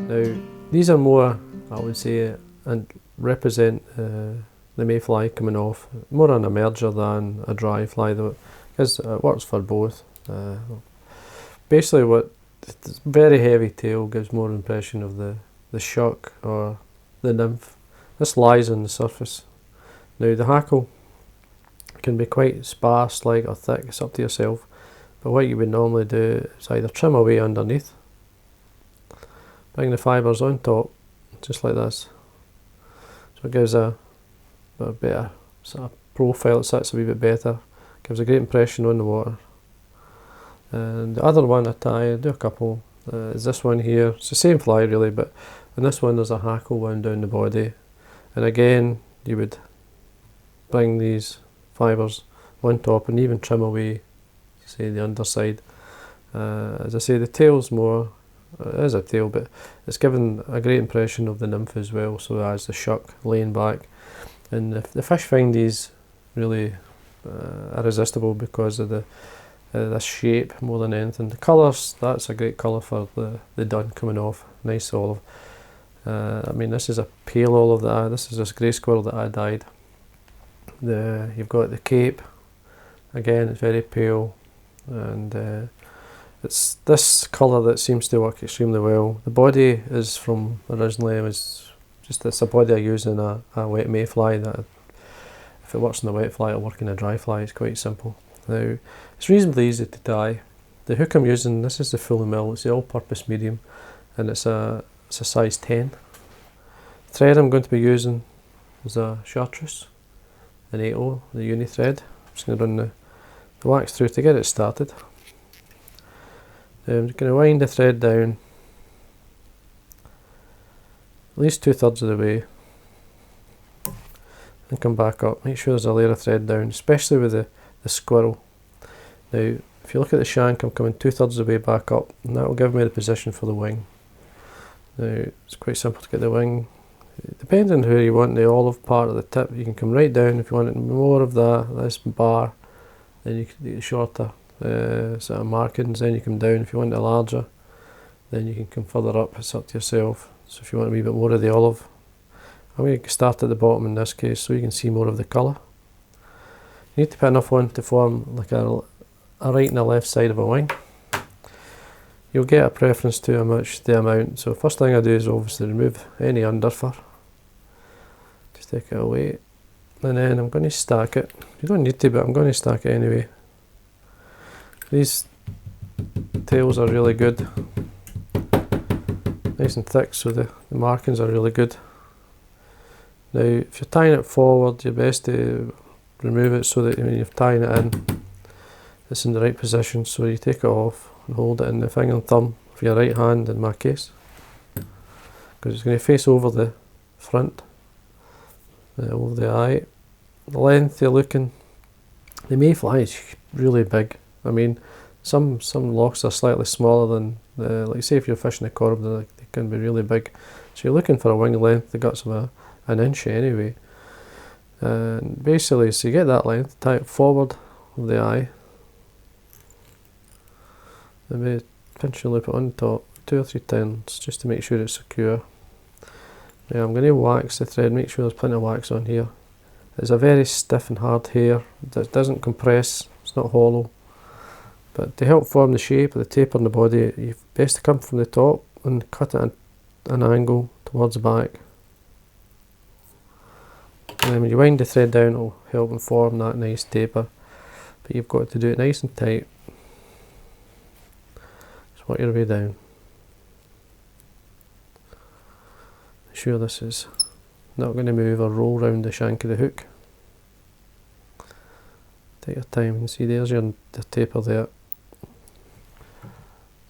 Now these are more, I would say, and represent the MayFly coming off, more an emerger than a DryFly though, because it works for both. Basically what, very heavy tail gives more impression of the shuck or the nymph. This lies on the surface. Now the hackle can be quite sparse like or thick, it's up to yourself, but what you would normally do is either trim away underneath, bring the fibres on top just like this, so it gives a better sort of profile, it sits a wee bit better, gives a great impression on the water. And the other one I tie, I do a couple, is this one here. It's the same fly really, but in this one there's a hackle wound down the body, and again you would bring these fibres on top and even trim away, say, the underside. As I say, the tail's more, it is a tail, but it's given a great impression of the nymph as well, so as the shuck laying back. And the fish find these really irresistible because of the shape more than anything. The colours, that's a great colour for the dun coming off, nice olive. I mean, this is a pale olive this is this grey squirrel that I dyed. You've got the cape, again it's very pale, and it's this colour that seems to work extremely well. The body is from, originally it was just, it's a body I use in a wet MayFly, that if it works in a wet fly it'll work in a dry fly. It's quite simple. Now it's reasonably easy to dye. The hook I'm using, this is the Fully Mill, it's the all-purpose medium, and it's a size 10. The thread I'm going to be using is a Chartreuse, an 8/0, the Uni thread. I'm just going to run the wax through to get it started. I'm just going to wind the thread down at least 2/3 of the way and come back up. Make sure there's a layer of thread down, especially with the squirrel. Now if you look at the shank, I'm coming 2/3 of the way back up, and that will give me the position for the wing. Now it's quite simple to get the wing. Depending on who you want the olive part of the tip, you can come right down. If you want more of this bar, then you can do the shorter sort of markings, then you come down. If you want it larger, then you can come further up, it's up to yourself. So if you want a wee bit more of the olive, I'm going to start at the bottom in this case so you can see more of the colour. You need to put enough on to form like a right and a left side of a wing. You'll get a preference to how much the amount. So first thing I do is obviously remove any underfur. Just take it away. And then I'm going to stack it. You don't need to, but I'm going to stack it anyway. These tails are really good. Nice and thick, so the markings are really good. Now if you're tying it forward, you're best to remove it so that when you're tying it in, it's in the right position. So you take it off and hold it in the finger and thumb of your right hand in my case, because it's going to face over the front, over the eye. The length you're looking, the MayFly is really big. I mean, some locks are slightly smaller than like say if you're fishing a corb, they can be really big. So you're looking for a wing length, the guts of an inch anyway. And basically, so you get that length, tie it forward of the eye. Maybe pinch and loop it on top 2 or 3 times just to make sure it's secure. Now I'm going to wax the thread, make sure there's plenty of wax on here. It's a very stiff and hard hair that doesn't compress, it's not hollow. But to help form the shape of the taper in the body, you've best to come from the top and cut it at an angle towards the back. And then when you wind the thread down, it'll help and form that nice taper. But you've got to do it nice and tight. Just work your way down. Make sure this is not going to move or roll round the shank of the hook. Take your time and see there's the taper there.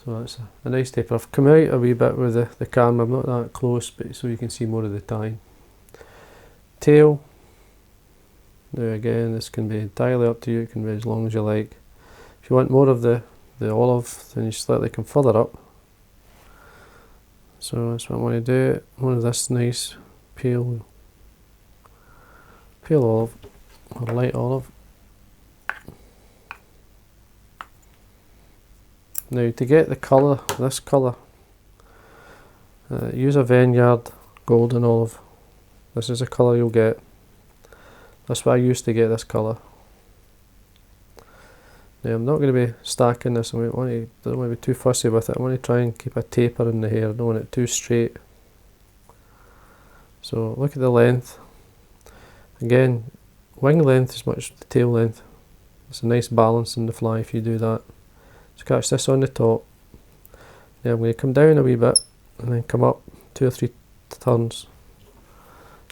So that's a nice taper. I've come out a wee bit with the camera, I'm not that close, but so you can see more of the tying. Tail. Now again, this can be entirely up to you, it can be as long as you like. If you want more of the olive, then you slightly come further up. So that's what I want to do. One of this nice pale olive, or light olive. Now to get the colour, this colour, Use a Vineyard Golden Olive. This is the colour you'll get. That's what I used to get, this colour. Now I'm not going to be stacking this, don't want to be too fussy with it. I want to try and keep a taper in the hair, I don't want it too straight. So look at the length. Again, wing length is much the tail length. It's a nice balance in the fly if you do that. So catch this on the top. Now I'm going to come down a wee bit and then come up 2 or 3 turns.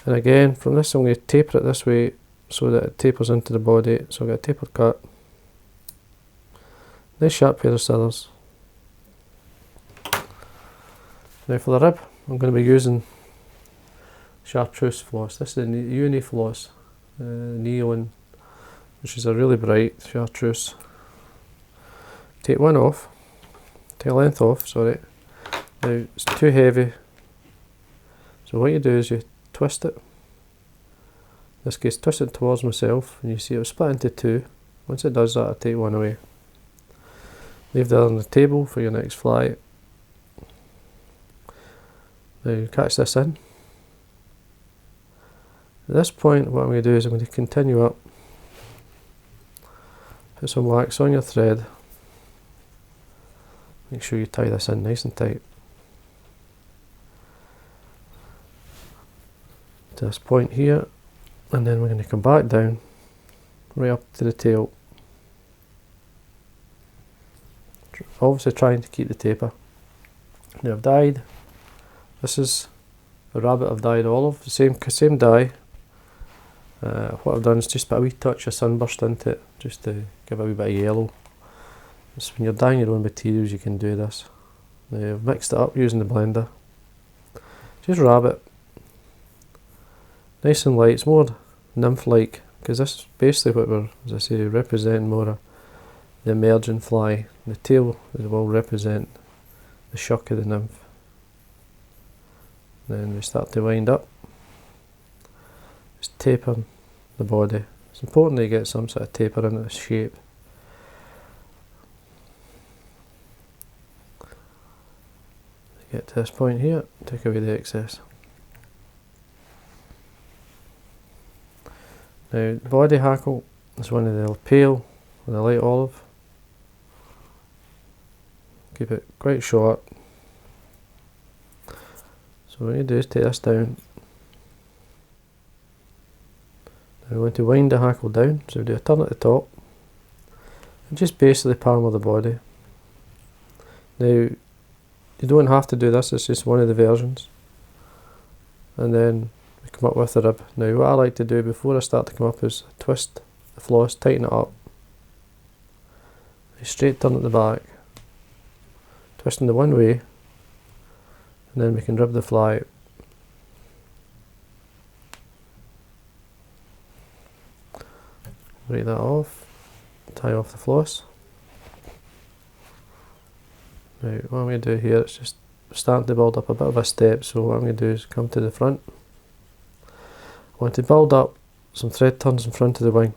And again, from this I'm going to taper it this way so that it tapers into the body. So I've got a taper cut. Nice sharp pair of scissors. Now for the rib, I'm going to be using Chartreuse floss. This is the Uni-Floss Neon, which is a really bright Chartreuse. Take one off, take a length off, sorry. Now it's too heavy, so what you do is you twist it. In this case, twist it towards myself, and you see it will split into two. Once it does that, I take one away. Leave that on the table for your next fly. Now you catch this in. At this point, what I'm going to do is I'm going to continue up. Put some wax on your thread. Make sure you tie this in nice and tight. To this point here, and then we're going to come back down, right up to the tail. Obviously trying to keep the taper. Now I've dyed, this is a rabbit I've dyed olive, the same dye. What I've done is just put a wee touch of sunburst into it, just to give a wee bit of yellow. So when you're dyeing your own materials you can do this. Now I've mixed it up using the blender. Just rabbit. Nice and light, it's more nymph-like, because this is basically what we're, as I say, representing more the emerging fly. The tail will represent the shock of the nymph. Then we start to wind up. Just taper the body. It's important that you get some sort of taper in its shape. Get to this point here, take away the excess. Now the body hackle is one of the pale and the light olive. Keep it quite short. So what you do is take this down. Now we want to wind the hackle down, so we do a turn at the top and just basically palm of the body. Now you don't have to do this, it's just one of the versions. And then we come up with the rib. Now what I like to do before I start to come up is twist the floss, tighten it up, a straight turn at the back, twisting the one way, and then we can rib the fly. Break that off, tie off the floss. Now what I'm going to do here is just starting to build up a bit of a step, so what I'm going to do is come to the front. I want to build up some thread turns in front of the wing.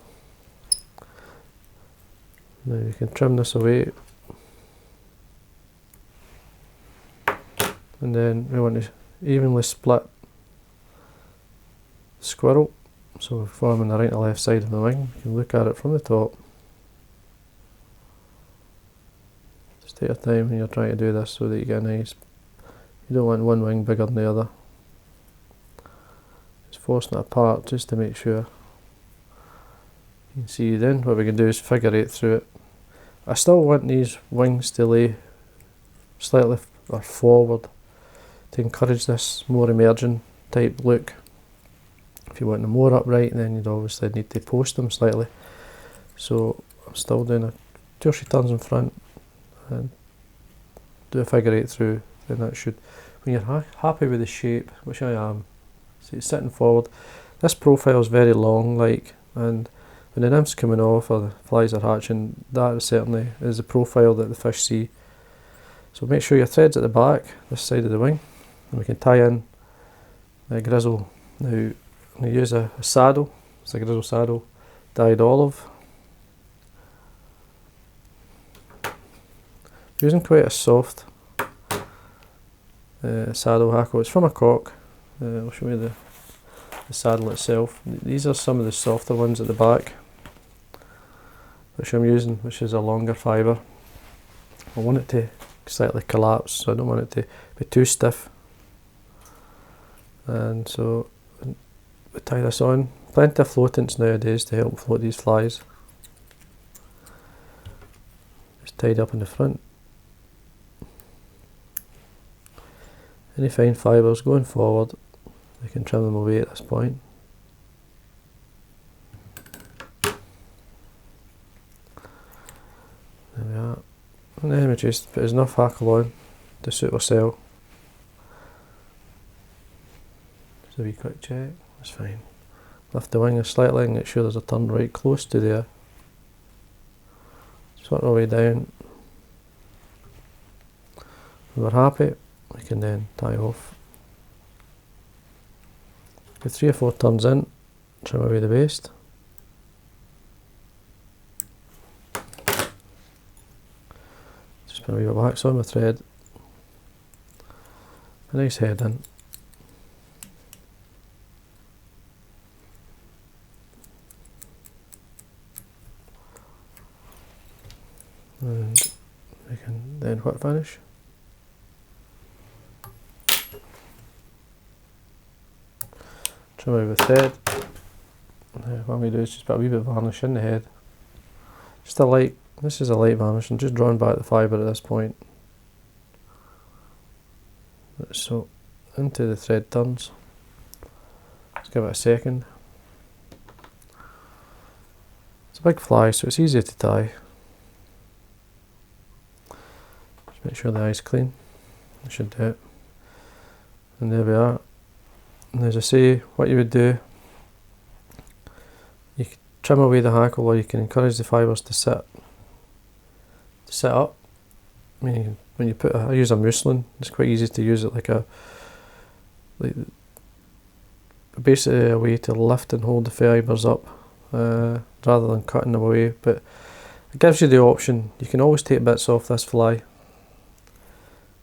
Now you can trim this away, and then we want to evenly split the squirrel, so we're forming the right and left side of the wing. You can look at it from the top. Just take your time when you're trying to do this so that you get a nice, you don't want one wing bigger than the other. Just forcing it apart just to make sure. You can see then what we can do is figure eight through it. I still want these wings to lay slightly or forward to encourage this more emerging type look. If you want them more upright, then you'd obviously need to post them slightly. So I'm still doing a 2 or 3 turns in front and do a figure eight through. Then that should, when you're happy with the shape, which I am, see it's sitting forward. This profile is very long, and when the nymph's coming off or the flies are hatching, that certainly is the profile that the fish see. So make sure your thread's at the back, this side of the wing, and we can tie in the Grizzle. Now I'm going to use a saddle, it's a Grizzle saddle, dyed olive. Using quite a soft saddle hackle. It's from a cock. I'll show you the saddle itself. These are some of the softer ones at the back, which I'm using, which is a longer fibre. I want it to slightly collapse, so I don't want it to be too stiff. And so we tie this on. Plenty of floatants nowadays to help float these flies. Just tied up in the front. Any fine fibres going forward, we can trim them away at this point. There we are. And then we just put enough hackle on to suit ourselves. Just a wee quick check, that's fine. Lift the wing slightly and make sure there's a turn right close to there. Just work our way down. When we're happy, we can then tie off. Get 3 or 4 turns in, trim away the waste. Just put a wee bit of wax on the thread. A nice head in. And we can then whip finish. Trim away the thread. What we do is just put a wee bit of varnish in the head. Just a light, this is a light varnish, and just drawing back the fibre at this point. So into the thread turns. Let's give it a second. It's a big fly, so it's easy to tie. Just make sure the eye's clean. I should do it. And there we are. And as I say, what you would do, you can trim away the hackle, or you can encourage the fibres to sit up. I mean, when you put I use a muslin. It's quite easy to use it like basically a way to lift and hold the fibres up rather than cutting them away. But it gives you the option. You can always take bits off this fly.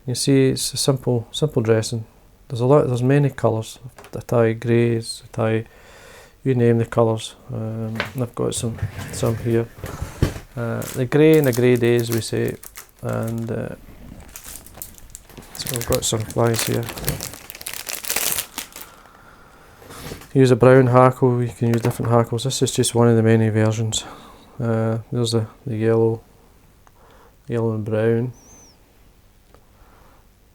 You see, it's a simple dressing. There's many colours. I tie greys, I tie, you name the colours. And I've got some here. The grey and the grey days, we say, and so I've got some flies here. Use a brown hackle. You can use different hackles. This is just one of the many versions. There's the yellow and brown.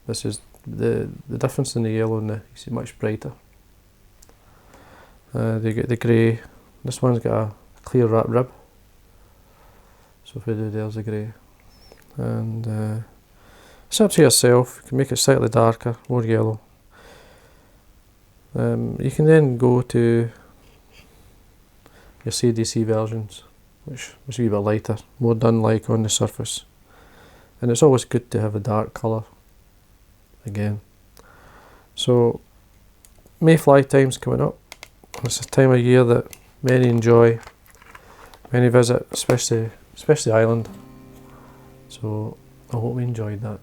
This is the difference in the yellow and you see much brighter. They get the grey. This one's got a clear wrap rib. So if we do, there's the grey. And it's up to yourself. You can make it slightly darker, more yellow. You can then go to your CDC versions, which is a wee bit lighter, more dun-like on the surface. And it's always good to have a dark colour again. So MayFly time's coming up. It's a time of year that many enjoy, many visit, especially Ireland. So I hope we enjoyed that.